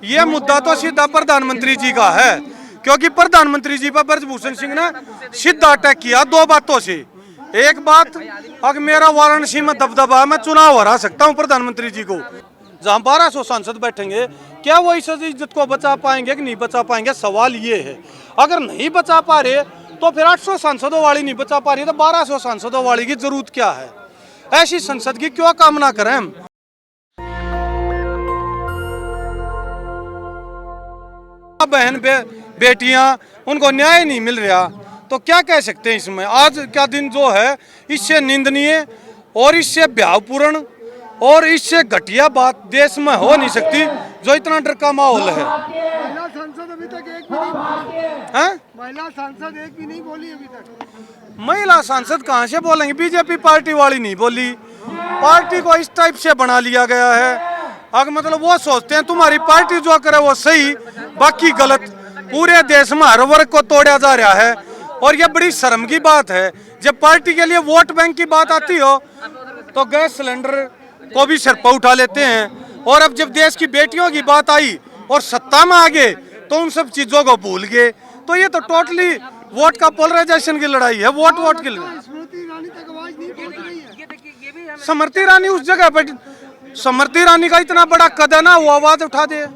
ये मुद्दा तो सीधा प्रधानमंत्री जी का है, क्योंकि प्रधानमंत्री जी पर ब्रजभूषण सिंह ने सीधा अटैक किया दो बातों से। एक बात, अगर मेरा वाराणसी में दबदबा, मैं चुनाव हरा सकता हूं प्रधानमंत्री जी को। जहां 1200 सांसद बैठेंगे, क्या वो इस इज्जत को बचा पाएंगे कि नहीं बचा पाएंगे? सवाल ये है। अगर नहीं बचा पा रहे तो फिर 800 सांसदों वाली नहीं बचा पा रही तो 1200 सांसदों वाली की जरूरत क्या है? ऐसी संसद की क्यों कामना करें हम? बहन बेटियां, उनको न्याय नहीं मिल रहा तो क्या कह सकते हैं इसमें? आज का दिन जो है इससे निंदनीय और इससे भावपूर्ण और इससे घटिया बात देश में हो नहीं सकती, जो इतना डर का माहौल है। महिला सांसद अभी तक एक भी नहीं बोली हैं? महिला सांसद एक भी नहीं बोली अभी तक। महिला सांसद कहाँ से बोलेंगे? बीजेपी पार्टी वाली नहीं बोली। पार्टी को इस टाइप से बना लिया गया है, अगर मतलब वो सोचते हैं तुम्हारी पार्टी जो करे वो सही, बाकी गलत। पूरे देश में हर वर्ग को तोड़ा जा रहा है और ये बड़ी शर्म की बात है। जब पार्टी के लिए वोट बैंक की बात आती हो तो गैस सिलेंडर को भी सिर पर उठा लेते हैं, और अब जब देश की बेटियों की बात आई और सत्ता में आ गए तो उन सब चीजों को भूल गए। तो ये तो टोटली वोट का पोलराइजेशन की लड़ाई है, वोट की लड़ाई। स्मृति ईरानी तक आवाज नहीं पहुंच रही है। स्मृति ईरानी उस जगह पर, स्मृति ईरानी का इतना बड़ा कद है ना, वो आवाज उठा दे।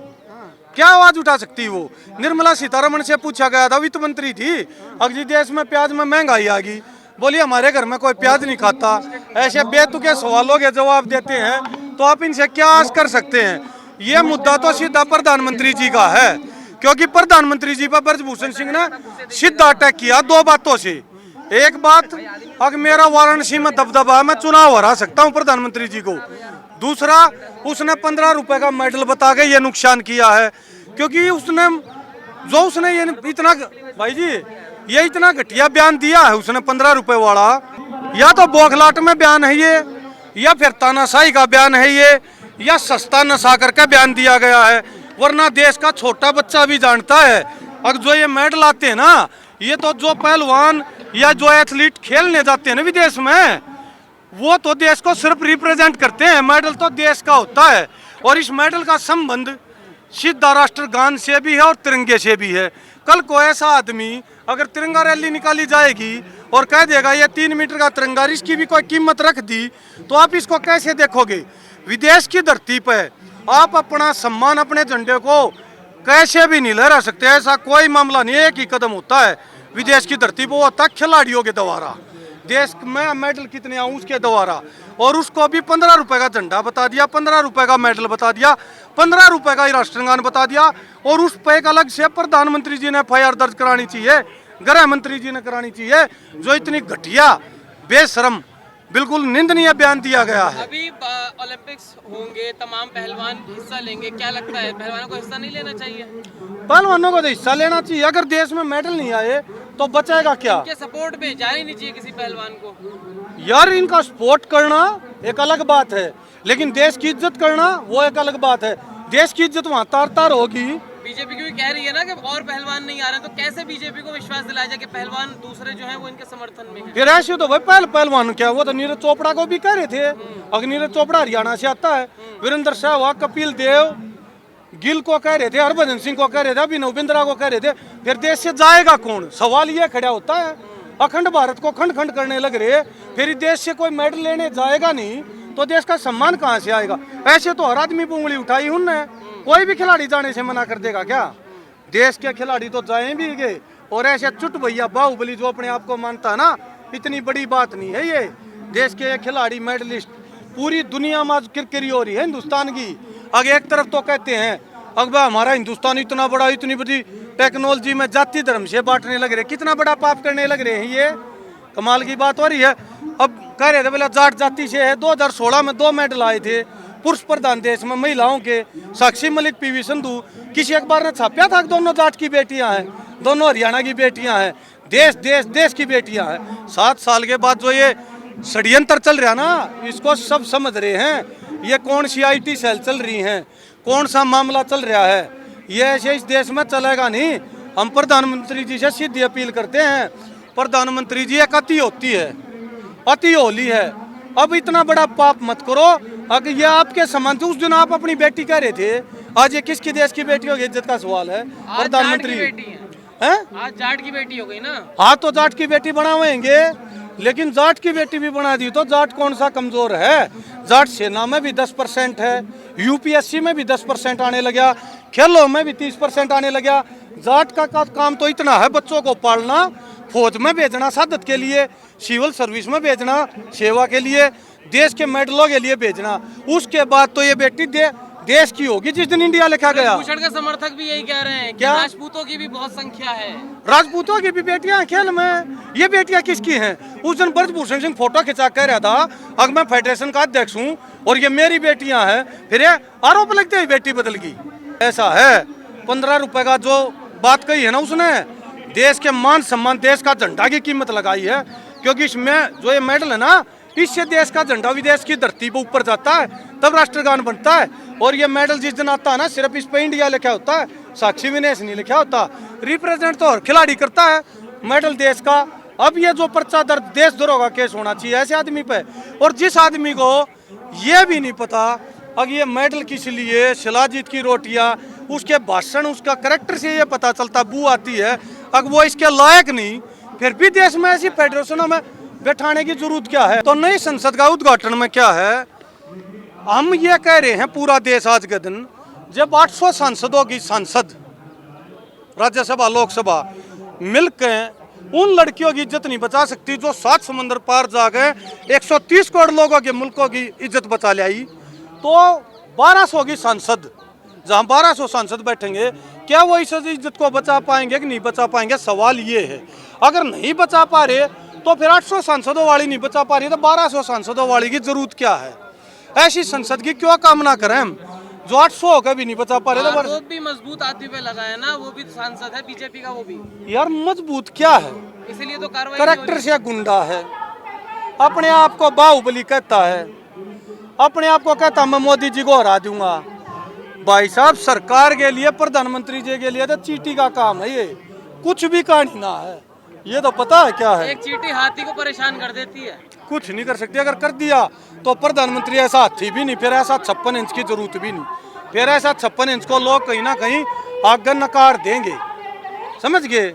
क्या आवाज उठा सकती वो? निर्मला सीतारमण से पूछा गया था, वित्त मंत्री थी, अगर देश में प्याज में महंगाई आ गई, बोली हमारे घर में कोई प्याज नहीं खाता। ऐसे बेतुके सवालों के जवाब देते हैं तो आप इनसे क्या आस कर सकते हैं? ये मुद्दा तो सीधा प्रधानमंत्री जी का है, क्योंकि प्रधानमंत्री जी पर ब्रजभूषण सिंह ने सीधा अटैक किया दो बातों से। एक बात, अगर मेरा वाराणसी में दबदबा, मैं चुनाव हरा सकता हूं प्रधानमंत्री जी को। दूसरा, उसने 15 रुपए का मेडल बता के ये नुकसान किया है, क्योंकि उसने ये इतना, भाई जी ये इतना घटिया बयान दिया है उसने 15 रुपए वाला। या तो बौखलाट में बयान है ये, या फिर तानाशाही का बयान है ये, या सस्ता नशा करके बयान दिया गया है। वरना देश का छोटा बच्चा भी जानता है, अगर जो ये मेडल आते हैं ना, ये तो जो पहलवान या जो एथलीट खेलने जाते हैं ना विदेश में, वो तो देश को सिर्फ रिप्रेजेंट करते हैं। मेडल तो देश का होता है, और इस मेडल का संबंध सीधा राष्ट्रगान से भी है और तिरंगे से भी है। कल को ऐसा आदमी अगर तिरंगा रैली निकाली जाएगी और कह देगा ये 3 मीटर का तिरंगा, इसकी भी कोई कीमत रख दी, तो आप इसको कैसे देखोगे? विदेश की धरती पर आप अपना सम्मान, अपने झंडे को कैसे भी नहीं लहरा सकते, ऐसा कोई मामला नहीं है। एक ही कदम होता है विदेश की धरती पर, वो होता है खिलाड़ियों के द्वारा, देश में मेडल कितने आऊं उसके द्वारा। और उसको भी 15 रुपए का झंडा बता दिया, 15 रुपए का मेडल बता दिया, 15 रुपए का राष्ट्रगान बता दिया, और उस पर एक अलग से प्रधानमंत्री जी ने FIR दर्ज करानी चाहिए, गृह मंत्री जी ने करानी चाहिए। जो इतनी घटिया, बेशरम, बिल्कुल निंदनीय बयान दिया गया है। अभी ओलंपिक्स होंगे, तमाम पहलवान हिस्सा लेंगे, क्या लगता है पहलवानों को हिस्सा नहीं लेना चाहिए? पहलवानों को तो हिस्सा लेना चाहिए। अगर देश में मेडल नहीं आए तो बचेगा क्या? क्या सपोर्ट में जाना ही नहीं चाहिए किसी पहलवान को? यार, इनका सपोर्ट करना एक अलग बात है, लेकिन देश की इज्जत करना वो एक अलग बात है। देश की इज्जत वहाँ तार तार होगी। बीजेपी की भी कह रही है ना कि और पहलवान नहीं आ रहे, तो कैसे बीजेपी को विश्वास दिलाया जाए कि पहलवान दूसरे जो हैं वो इनके समर्थन में हैं? फिर ऐसे तो भाई पहलवान क्या, वो तो नीरज चोपड़ा को भी कह रहे थे। अगर नीरज चोपड़ा हरियाणा से आता है, वीरेंद्र सहवाग, कपिल देव, गिल को कह रहे थे, हरभजन सिंह को कह रहे थे, अभिनव बिंद्रा को कह रहे थे, फिर देश से जाएगा कौन? सवाल ये खड़ा होता है। अखंड भारत को खंड खंड करने लग रहे, फिर देश से कोई मेडल लेने जाएगा नहीं तो देश का सम्मान कहाँ से आएगा? ऐसे तो हर आदमी पे उंगली उठाई उनने, कोई भी खिलाड़ी जाने से मना कर देगा क्या? देश के खिलाड़ी तो जाए भी गए, और ऐसे चुट भैया बाहुबली जो अपने आप को मानता है ना, इतनी बड़ी बात नहीं है ये। देश के खिलाड़ी मेडलिस्ट पूरी दुनिया में किरकिरी हो रही है हिंदुस्तान की। अगर एक तरफ तो कहते हैं अगर हमारा हिंदुस्तान इतना बड़ा, इतनी बड़ी टेक्नोलॉजी में जाति धर्म से बांटने लग रहे, कितना बड़ा पाप करने लग रहे हैं, ये कमाल की बात हो रही है। अब कह रहे थे बोले जाट जाति से है। 2016 में 2 मेडल आए थे पुरुष प्रधान देश में महिलाओं के, साक्षी मलिक, PV संधू। किसी अखबार ने छापा था कि दोनों जाट की बेटियां हैं, दोनों हरियाणा की बेटियां हैं, देश देश देश की बेटियां हैं। 7 साल के बाद जो ये षड्यंत्र चल रहा ना, इसको सब समझ रहे हैं। ये कौन सी IT सेल चल रही हैं, कौन सा मामला चल रहा है, ये ऐसे इस देश में चलेगा नहीं। हम प्रधानमंत्री जी से सीधी अपील करते हैं, प्रधानमंत्री जी एक अति होती है, अति होली है, अब इतना बड़ा पाप मत करो। अगर ये आपके समान थे, उस दिन आप अपनी बेटी कह रहे थे आज ये किसकी देश की बेटी होगी, इज्जत का सवाल है। प्रधानमंत्री हैं? आज जाट की बेटी हो गई ना। हाँ तो जाट की बेटी बनावेंगे, लेकिन जाट की बेटी भी बना दी तो जाट कौन सा कमजोर है। जाट सेना में भी 10% है, यूपीएससी में भी 10% आने लगा, खेलों में भी 30% आने लगा। जाट का काम तो इतना है, बच्चों को पालना, फौज में भेजना सादत के लिए, सिविल सर्विस में भेजना सेवा के लिए, देश के मेडलों के लिए भेजना। उसके बाद तो ये बेटी देश की होगी जिस दिन इंडिया लिखा गया। भूषण के समर्थक भी यही कह रहे हैं कि क्या? राजपूतों की भी बहुत संख्या है। राजपूतों की भी बेटियां हैं खेल में। ये बेटियां किसकी हैं? उस दिन ब्रजभूषण सिंह फोटो खिंचा कह रहा था अगर मैं फेडरेशन का अध्यक्ष हूँ और ये मेरी बेटियां हैं, फिर ये आरोप लगते ही बेटी बदल गई। ऐसा है 15 रुपए का जो बात कही है ना उसने, देश के मान सम्मान, देश का झंडा की कीमत लगाई है। क्योंकि इसमें जो ये मेडल है ना, इससे देश का झंडा विदेश की धरती पर ऊपर जाता है, तब राष्ट्रगान बनता है। और ये मेडल जिस दिन आता है ना, सिर्फ इस पे इंडिया लिखा होता है, साक्षी विनेश नहीं लिखा होता। रिप्रेजेंट तो खिलाड़ी करता है मेडल देश का। अब ये जो पर्चा दर्ज देशद्रोह का केस होना चाहिए ऐसे आदमी पे, और जिस आदमी को ये भी नहीं पता अगर ये मेडल किस लिए, शिलाजीत की रोटियां, उसके भाषण, उसका करेक्टर से ये पता चलता बू आती है, अगर वो इसके लायक नहीं, फिर भी देश में ऐसी फेडरेशनों में बैठाने की जरूरत क्या है। तो नई संसद का उद्घाटन में क्या है, हम ये कह रहे हैं पूरा देश आज के दिन, जब 800 सांसदों की संसद, राज्यसभा, लोकसभा मिलकर उन लड़कियों की इज्जत नहीं बचा सकती जो 7 समंदर पार जा गए 130 करोड़ लोगों के मुल्कों की इज्जत बचा ले आई, तो 1200 की संसद, जहां 1200 सांसद बैठेंगे, क्या वो इस इज्जत को बचा पाएंगे कि नहीं बचा पाएंगे। सवाल ये है, अगर नहीं बचा पा रहे तो फिर 800 सांसदों वाली नहीं बचा पा रही तो 1200 सांसदों वाली की जरूरत क्या है। ऐसी संसद की क्यों कामना करें हम जो 800 का भी नहीं बचा पा रहे। आरोप भी मजबूत आदमी पे लगा है ना, वो भी सांसद है बीजेपी का, वो भी यार मजबूत क्या है, इसीलिए तो कार्रवाई करेक्टर से गुंडा है, अपने आप को बाहुबली कहता है, अपने आप को कहता मैं मोदी जी को हरा दूंगा। भाई साहब, सरकार के लिए, प्रधानमंत्री जी के लिए तो चीटी का काम है, ये कुछ भी कहानी ना है। ये तो पता है क्या है, एक चींटी हाथी को परेशान कर देती है, कुछ नहीं कर सकती। अगर कर दिया तो प्रधानमंत्री ऐसा हाथी भी नहीं, फिर ऐसा 56 इंच की जरूरत भी नहीं, फिर ऐसा 56 इंच को लोग कहीं ना कहीं आगे नकार देंगे, समझ गए।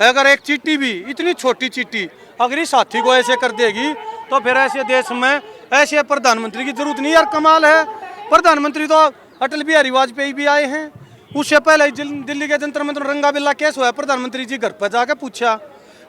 अगर एक चींटी भी, इतनी छोटी चींटी अगर इस हाथी को ऐसे कर देगी तो फिर ऐसे देश में ऐसे प्रधानमंत्री की जरूरत नहीं। यार कमाल है, प्रधानमंत्री तो अटल बिहारी वाजपेयी भी आए हैं, उससे पहले दिल्ली के जंतर मंतर रंगा बिल्ला केस हुआ, प्रधानमंत्री जी घर पर जाकर पूछा,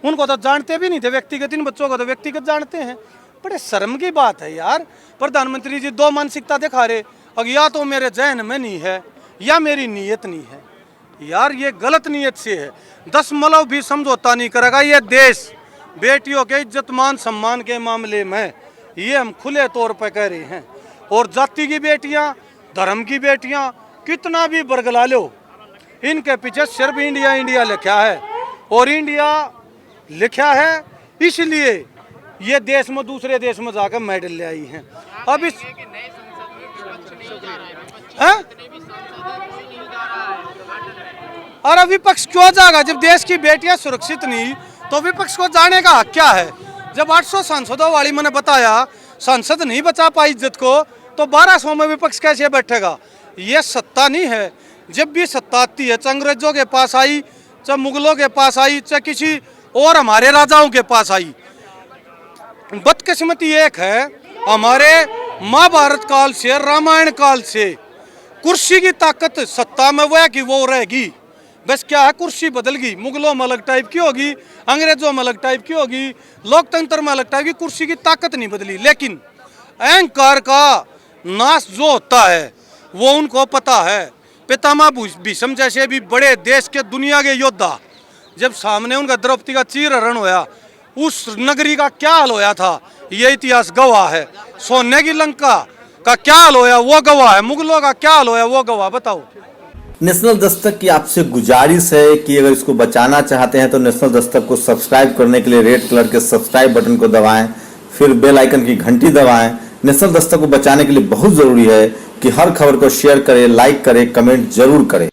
उनको तो जानते भी नहीं थे व्यक्तिगत, इन बच्चों को तो व्यक्तिगत जानते हैं। बड़े शर्म की बात है यार, प्रधानमंत्री जी दो मानसिकता दिखा रहे, अब या तो मेरे जहन में नहीं है या मेरी नीयत नहीं है। यार ये गलत नीयत से है, 10 मलव भी समझौता नहीं करेगा ये देश बेटियों के इज्जत मान सम्मान के मामले में, ये हम खुले तौर पर कह रहे हैं। और जाति की बेटियां, धर्म की बेटियां कितना भी बरगला लो, इनके पीछे सिर्फ इंडिया इंडिया लिखा है, और इंडिया लिखा है इसलिए ये देश में दूसरे देश में जाकर मेडल ले आई हैं। अब इस अरे विपक्ष क्यों जाएगा, जब देश की बेटियां सुरक्षित नहीं तो विपक्ष को जाने का हक क्या है। जब 800 सांसदों वाली मैंने बताया सांसद नहीं बचा पाई इज्जत को, तो 1200 में विपक्ष कैसे बैठेगा। ये सत्ता नहीं है, जब भी सत्ता आती है, चाहे अंग्रेजों के पास आई, चाहे मुगलों के पास आई, चाहे किसी और हमारे राजाओं के पास आई, बदकिस्मती एक है, हमारे महाभारत काल से, रामायण काल से कुर्सी की ताकत सत्ता में वो है कि वो रहेगी। बस क्या है, कुर्सी बदल गई, मुगलों में अलग टाइप की होगी, अंग्रेजों में अलग टाइप की होगी, लोकतंत्र में अलग टाइप की, कुर्सी की ताकत नहीं बदली। लेकिन अहंकार का नाश जो होता है वो उनको पता है। पितामह भीष्म जैसे भी बड़े देश के दुनिया के योद्धा, जब सामने उनका द्रौपदी का चीरहरण होया, उस नगरी का क्या हाल होया था ये इतिहास गवाह है। सोने की लंका का क्या हाल होया वो गवाह है, मुगलों का क्या हाल होया वो गवाह। बताओ। नेशनल दस्तक की आपसे गुजारिश है कि अगर इसको बचाना चाहते हैं तो नेशनल दस्तक को सब्सक्राइब करने के लिए रेड कलर के सब्सक्राइब बटन को दबाएं, फिर बेल आइकन की घंटी दबाएं। नेशनल दस्तक को बचाने के लिए बहुत जरूरी है कि हर खबर को शेयर करें, लाइक करें, कमेंट जरूर करें।